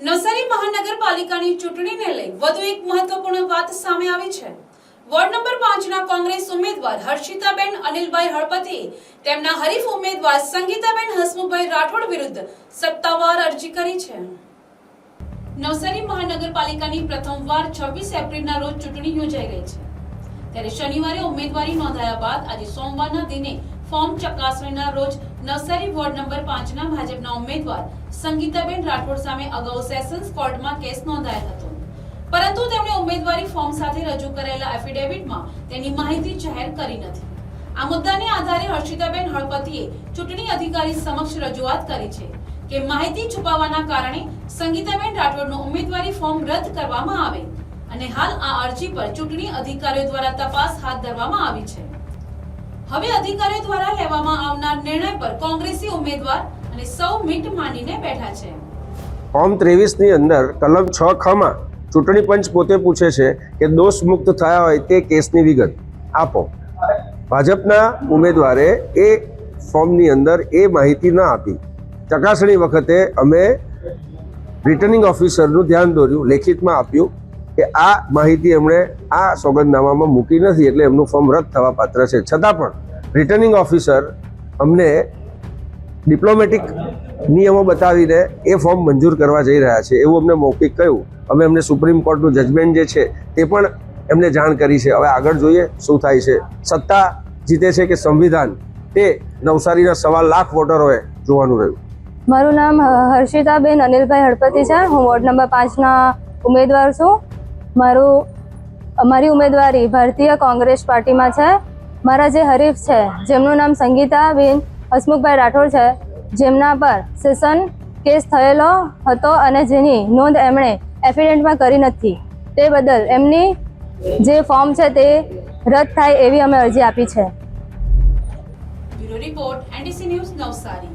નવસારી મહાનગરપાલિકાની ચૂંટણીને લઈ વધુ એક મહત્વપૂર્ણ વાત સામે આવી છે। વોર્ડ નંબર 5 ના કોંગ્રેસ ઉમેદવાર હર્ષિતાબેન અનિલભાઈ હળપતિએ તેમના હરીફ ઉમેદવાર સંગીતાબેન હસમુખભાઈ રાઠોડ વિરુદ્ધ સત્તાવાર અરજી કરી છે। નવસારી મહાનગરપાલિકાની પ્રથમવાર 26 એપ્રિલના રોજ ચૂંટણી યોજાઈ રહી છે, ત્યારે શનિવારે ઉમેદવારી નોંધાયા બાદ આજે સોમવારના દિને ફોર્મ ચકાસણીના રોજ નવસારી વોર્ડ નંબર 5 ના ભાજપના ઉમેદવાર સંગીતાબેન રાઠોડ સામે અગાઉ સેશન્સ કોર્ટમાં કેસ નોંધાયો હતો, પરંતુ તેમણે ઉમેદવારી ફોર્મ સાથે રજૂ કરાયેલા એફિડેવિટમાં તેની માહિતી જાહેર કરી નથી। આ મુદ્દાને આધારે હર્ષિતાબેન હળપતિએ ચૂંટણી અધિકારી સમક્ષ રજૂઆત કરી છે કે માહિતી છુપાવવાના કારણે સંગીતાબેન રાઠોડનું ઉમેદવારી ફોર્મ રદ કરવામાં આવે અને હાલ આ અરજી પર ચૂંટણી અધિકારીઓ દ્વારા તપાસ હાથ ધરવામાં આવી છે। હવે અધિકારીઓ દ્વારા લેવામાં આવનાર નિર્ણય પર કોંગ્રેસી ઉમેદવાર અને સૌ મીટ માંડીને બેઠા છે। ફોર્મ 23 ની અંદર કલમ 6 માં ચૂંટણી પંચ પોતે પૂછે છે કે દોષ મુક્ત થયા હોય તે કેસની વિગત આપો। ભાજપના ઉમેદવારે એ ફોર્મની અંદર એ માહિતી ન આપી। ચકાસણી વખતે અમે રિટર્નિંગ ઓફિસરનું ધ્યાન દોર્યું, લેખિતમાં આપ્યું કે આ માહિતી એમણે આ સોગંદનામામાં મૂકી નથી, એટલે એમનું ફોર્મ રદ થવા પાત્ર છે। છતાં પણ રિટર્નિંગ ઓફિસર અમને ડિપ્લોમેટિક નિયમો બતાવીને એ ફોર્મ મંજૂર કરવા જઈ રહ્યા છે એવું અમને મૌખિક કહ્યું। અમે એમને સુપ્રીમ કોર્ટનું જજમેન્ટ જે છે તે પણ એમને જાણ કરી છે। હવે આગળ જોઈએ શું થાય છે। સત્તા જીતે છે કે સંવિધાન, તે નવસારીના 1.25 લાખ વોટરોએ જોવાનું રહ્યું। મારું નામ હર્ષિતાબેન અનિલભાઈ હળપતિ છે। હું વોર્ડ નંબર 5 ના ઉમેદવાર છું। અમારી ઉમેદવારી ભારતીય કોંગ્રેસ પાર્ટીમાં છે। મારા જે હરીફ છે જેમનું નામ સંગીતાબેન હસમુખભાઈ રાઠોડ છે, જેમના પર સેશન કેસ થયેલો હતો અને જેની નોંધ એમણે એફિડેવિટમાં કરી નથી, તે બદલ એમની જે ફોર્મ છે તે રદ થાય એવી અમે અરજી આપી છે। Bureau report NDC news Navsari.